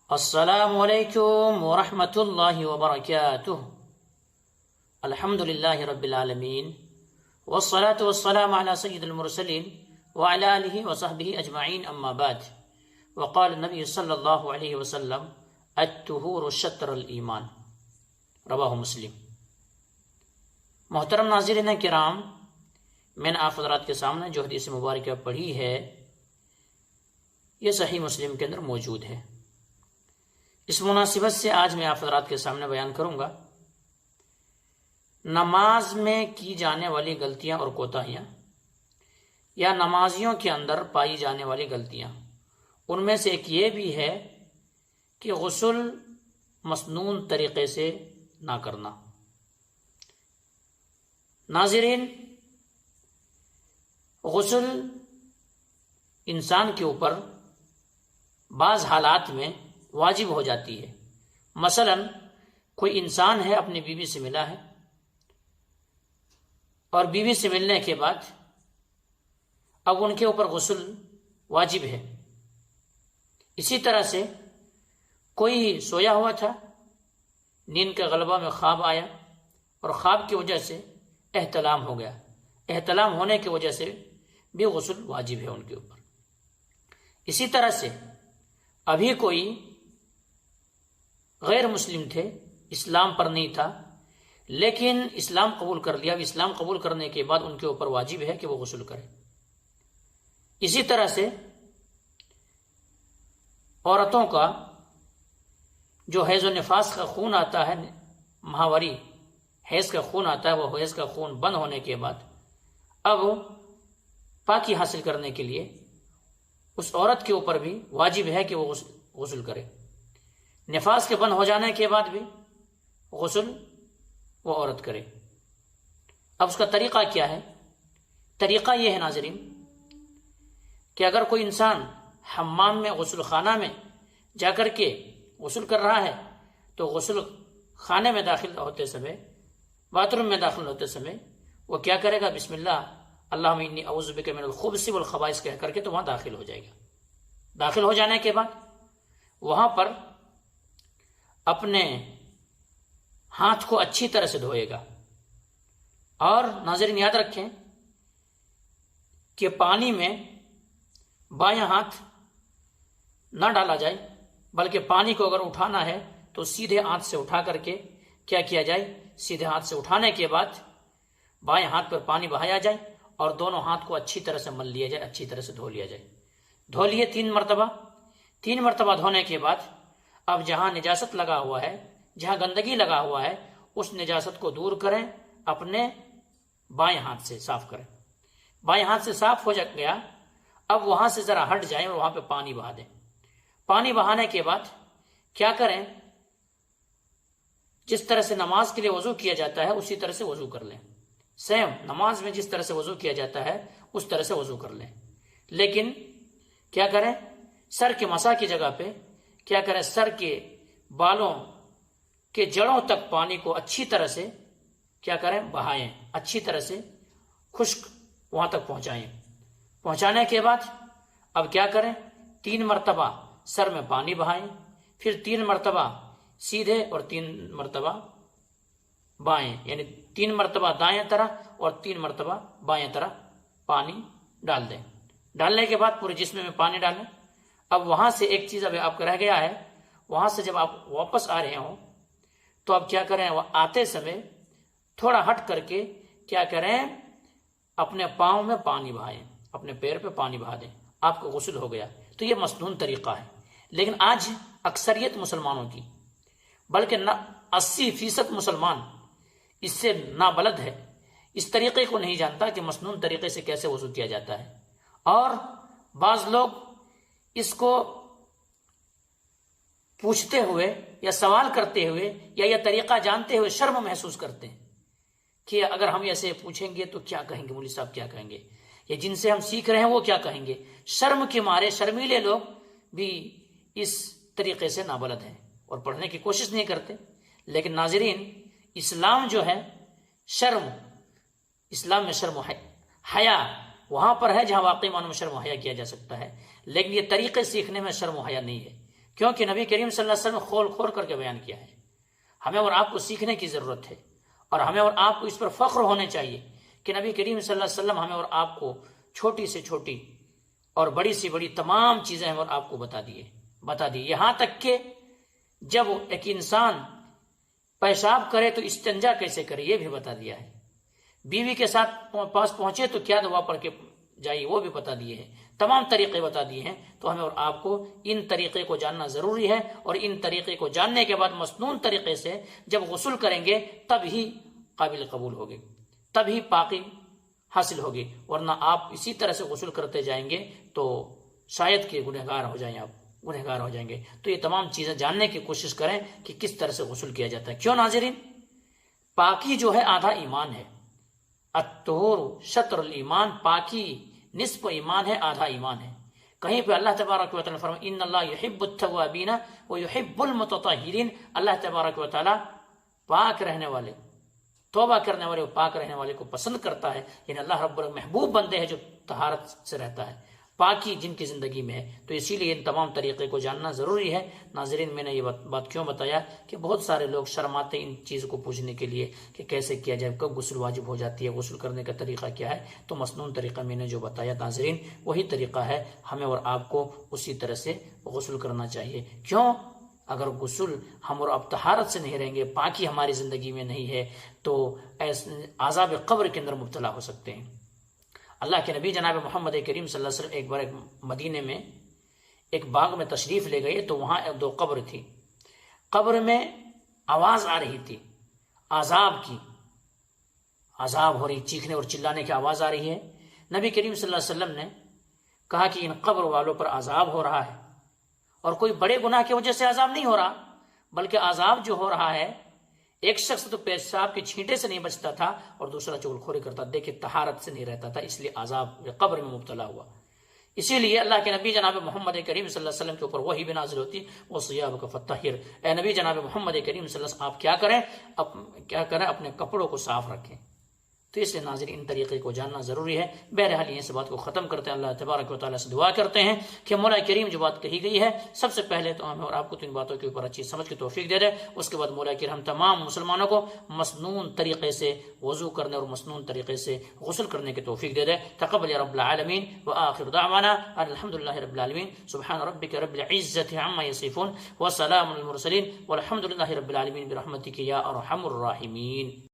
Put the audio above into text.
السلام علیکم ورحمۃ اللہ وبرکاتہ۔ الحمد للہ رب العالمین والصلاة والسلام علی سید المرسلین وعلی آلہ وصحبہ اجمعین، اما بعد۔ وقال النبی صلی اللہ علیہ وسلم الطہور شطر الایمان، رواہ مسلم۔ محترم ناظرین کرام، میں نے آپ حضرات کے سامنے جو حدیث مبارکہ پڑھی ہے یہ صحیح مسلم کے اندر موجود ہے۔ اس مناسبت سے آج میں آپ حضرات کے سامنے بیان کروں گا نماز میں کی جانے والی غلطیاں اور کوتاہیاں، یا نمازیوں کے اندر پائی جانے والی غلطیاں۔ ان میں سے ایک یہ بھی ہے کہ غسل مسنون طریقے سے نہ کرنا۔ ناظرین، غسل انسان کے اوپر بعض حالات میں واجب ہو جاتی ہے۔ مثلا کوئی انسان ہے، اپنی بیوی سے ملا ہے، اور بیوی سے ملنے کے بعد اب ان کے اوپر غسل واجب ہے۔ اسی طرح سے کوئی سویا ہوا تھا، نیند کے غلبہ میں خواب آیا، اور خواب کی وجہ سے احتلام ہو گیا۔ احتلام ہونے کی وجہ سے بھی غسل واجب ہے ان کے اوپر۔ اسی طرح سے ابھی کوئی غیر مسلم تھے، اسلام پر نہیں تھا، لیکن اسلام قبول کر لیا۔ اب اسلام قبول کرنے کے بعد ان کے اوپر واجب ہے کہ وہ غسل کرے۔ اسی طرح سے عورتوں کا جو حیض و نفاس کا خون آتا ہے، ماہواری حیض کا خون آتا ہے، وہ حیض کا خون بند ہونے کے بعد اب پاکی حاصل کرنے کے لیے اس عورت کے اوپر بھی واجب ہے کہ وہ غسل کرے۔ نفاس کے بند ہو جانے کے بعد بھی غسل وہ عورت کرے۔ اب اس کا طریقہ کیا ہے؟ طریقہ یہ ہے ناظرین کہ اگر کوئی انسان حمام میں، غسل خانہ میں جا کر کے غسل کر رہا ہے تو غسل خانے میں داخل ہوتے سمے، باتھ روم میں داخل ہوتے سمے وہ کیا کرے گا؟ بسم اللہ اللہم انی اعوذ بک من الخبث والخبائث کہہ کر کے تو وہاں داخل ہو جائے گا۔ داخل ہو جانے کے بعد وہاں پر اپنے ہاتھ کو اچھی طرح سے دھوئے گا، اور ناظرین یاد رکھیں کہ پانی میں بائیں ہاتھ نہ ڈالا جائے، بلکہ پانی کو اگر اٹھانا ہے تو سیدھے ہاتھ سے اٹھا کر کے کیا کیا جائے؟ سیدھے ہاتھ سے اٹھانے کے بعد بائیں ہاتھ پر پانی بہایا جائے اور دونوں ہاتھ کو اچھی طرح سے مل لیا جائے، اچھی طرح سے دھو لیا جائے۔ دھو لیے 3 مرتبہ۔ 3 مرتبہ دھونے کے بعد اب جہاں نجاست لگا ہوا ہے، جہاں گندگی لگا ہوا ہے، اس نجاست کو دور کریں، اپنے بائیں ہاتھ سے صاف کریں۔ بائیں ہاتھ سے صاف ہو گیا، اب وہاں سے ذرا ہٹ جائیں اور وہاں پہ پانی بہا دیں۔ پانی بہانے کے بعد کیا کریں؟ جس طرح سے نماز کے لیے وضو کیا جاتا ہے اسی طرح سے وضو کر لیں۔ سیم نماز میں جس طرح سے وضو کیا جاتا ہے اس طرح سے وضو کر لیں، لیکن کیا کریں؟ سر کے مسا کی جگہ پہ کیا کریں؟ سر کے بالوں کے جڑوں تک پانی کو اچھی طرح سے کیا کریں؟ بہائیں، اچھی طرح سے خشک وہاں تک پہنچائیں۔ پہنچانے کے بعد اب کیا کریں؟ 3 مرتبہ سر میں پانی بہائیں، پھر 3 مرتبہ سیدھے اور 3 مرتبہ بائیں، یعنی 3 مرتبہ دائیں طرف اور 3 مرتبہ بائیں طرف پانی ڈال دیں۔ ڈالنے کے بعد پورے جسم میں پانی ڈالیں۔ اب وہاں سے ایک چیز اب آپ کا رہ گیا ہے، وہاں سے جب آپ واپس آ رہے ہوں تو اب کیا کریں؟ وہ آتے سمے تھوڑا ہٹ کر کے کیا کریں؟ اپنے پاؤں میں پانی بہائیں، اپنے پیر پہ پانی بہا دیں، آپ کو غسل ہو گیا۔ تو یہ مسنون طریقہ ہے، لیکن آج اکثریت مسلمانوں کی، بلکہ 80% مسلمان اس سے نابلد ہے، اس طریقے کو نہیں جانتا کہ مسنون طریقے سے کیسے وضو کیا جاتا ہے۔ اور بعض لوگ اس کو پوچھتے ہوئے یا سوال کرتے ہوئے یا یہ طریقہ جانتے ہوئے شرم محسوس کرتے ہیں کہ اگر ہم ایسے پوچھیں گے تو کیا کہیں گے، مولوی صاحب کیا کہیں گے، یا جن سے ہم سیکھ رہے ہیں وہ کیا کہیں گے۔ شرم کے مارے شرمیلے لوگ بھی اس طریقے سے نابلد ہیں اور پڑھنے کی کوشش نہیں کرتے۔ لیکن ناظرین، اسلام جو ہے شرم، اسلام میں شرم و حیا وہاں پر ہے جہاں واقعی معنوں میں شرم و حیا کیا جا سکتا ہے، لیکن یہ طریقے سیکھنے میں شرم و حیا نہیں ہے۔ کیونکہ نبی کریم صلی اللہ علیہ وسلم کھول کھول کر کے بیان کیا ہے. ہمیں اور آپ کو سیکھنے کی ضرورت ہے، اور ہمیں اور آپ کو اس پر فخر ہونے چاہیے کہ نبی کریم صلی اللہ علیہ وسلم ہمیں اور آپ کو چھوٹی سے چھوٹی اور بڑی سے بڑی تمام چیزیں ہمیں اور آپ کو بتا دی. یہاں تک کہ جب ایک انسان پیشاب کرے تو استنجا کیسے کرے یہ بھی بتا دیا ہے. بیوی کے ساتھ پاس پہنچے تو کیا دعا پڑھ کے جائیے وہ بھی بتا دیے ہیں. تمام طریقے بتا دیے ہیں. تو ہمیں اور آپ کو ان طریقے کو جاننا ضروری ہے، اور ان طریقے کو جاننے کے بعد مسنون طریقے سے جب غسل کریں گے تب ہی قابل قبول ہوگی، تب ہی پاکی حاصل ہوگی. ورنہ آپ اسی طرح سے غسل کرتے جائیں گے تو شاید کہ گنہگار ہو جائیں گے. تو یہ تمام چیزیں جاننے کی کوشش کریں کہ کس طرح سے غسل کیا جاتا ہے. کیوں ناظرین؟ پاکی جو ہے آدھا ایمان ہے. الطہور شطر الایمان، پاکی نصف ایمان ہے، آدھا ایمان ہے. کہیں پہ اللہ تبارک و تعالیٰ فرمائے ان اللہ یحب التوابین ویحب المتطہرین. اللہ تبارک و تعالیٰ پاک رہنے والے، توبہ کرنے والے اور پاک رہنے والے کو پسند کرتا ہے. یعنی اللہ رب محبوب بندے ہیں جو طہارت سے رہتا ہے، پاکی جن کی زندگی میں ہے. تو اسی لیے ان تمام طریقے کو جاننا ضروری ہے. ناظرین، میں نے یہ بات کیوں بتایا کہ بہت سارے لوگ شرماتے ان چیز کو پوچھنے کے لیے کہ کیسے کیا جائے، کب غسل واجب ہو جاتی ہے، غسل کرنے کا طریقہ کیا ہے. تو مسنون طریقہ میں نے جو بتایا ناظرین وہی طریقہ ہے. ہمیں اور آپ کو اسی طرح سے غسل کرنا چاہیے. کیوں؟ اگر غسل ہم اور اب طہارت سے نہیں رہیں گے، پاکی ہماری زندگی میں نہیں ہے، تو عذاب قبر کے اندر مبتلا ہو سکتے ہیں. اللہ کے نبی جناب محمد کریم صلی اللہ علیہ وسلم ایک بار مدینے میں ایک باغ میں تشریف لے گئے تو وہاں دو قبر تھی. قبر میں آواز آ رہی تھی عذاب کی، عذاب ہو رہی، چیخنے اور چلانے کی آواز آ رہی ہے. نبی کریم صلی اللہ علیہ وسلم نے کہا کہ ان قبر والوں پر عذاب ہو رہا ہے، اور کوئی بڑے گناہ کی وجہ سے عذاب نہیں ہو رہا، بلکہ عذاب جو ہو رہا ہے، ایک شخص تو پیشاب کے چھینٹے سے نہیں بچتا تھا اور دوسرا چغل خوری کرتا، دیکھیں طہارت سے نہیں رہتا تھا، اس لیے عذاب قبر میں مبتلا ہوا. اسی لیے اللہ کے نبی جناب محمد کریم صلی اللہ علیہ وسلم کے اوپر وحی بھی نازل ہوتی وہ ثیابک فطہر. اے نبی جناب محمد کریم صلی اللہ علیہ وسلم آپ کیا کریں اپنے کپڑوں کو صاف رکھیں. تو اس لیے ناظرین ان طریقے کو جاننا ضروری ہے. بہرحال اس بات کو ختم کرتے ہیں، اللہ تبارک و تعالیٰ سے دعا کرتے ہیں کہ مولا کریم جو بات کہی گئی ہے سب سے پہلے تو ہمیں اور آپ کو تو ان باتوں کے اوپر اچھی سمجھ کی توفیق دے دے. اس کے بعد مولا کریم ہم تمام مسلمانوں کو مسنون طریقے سے وضو کرنے اور مسنون طریقے سے غسل کرنے کی توفیق دے دے. تقبل یا رب العالمین. وآخر دعوانا الحمدللہ رب العالمین. سبحان ربک رب العزۃ عما یصفون وسلام علی المرسلین والحمدللہ رب العالمین برحمتک یا ارحم الراحمین.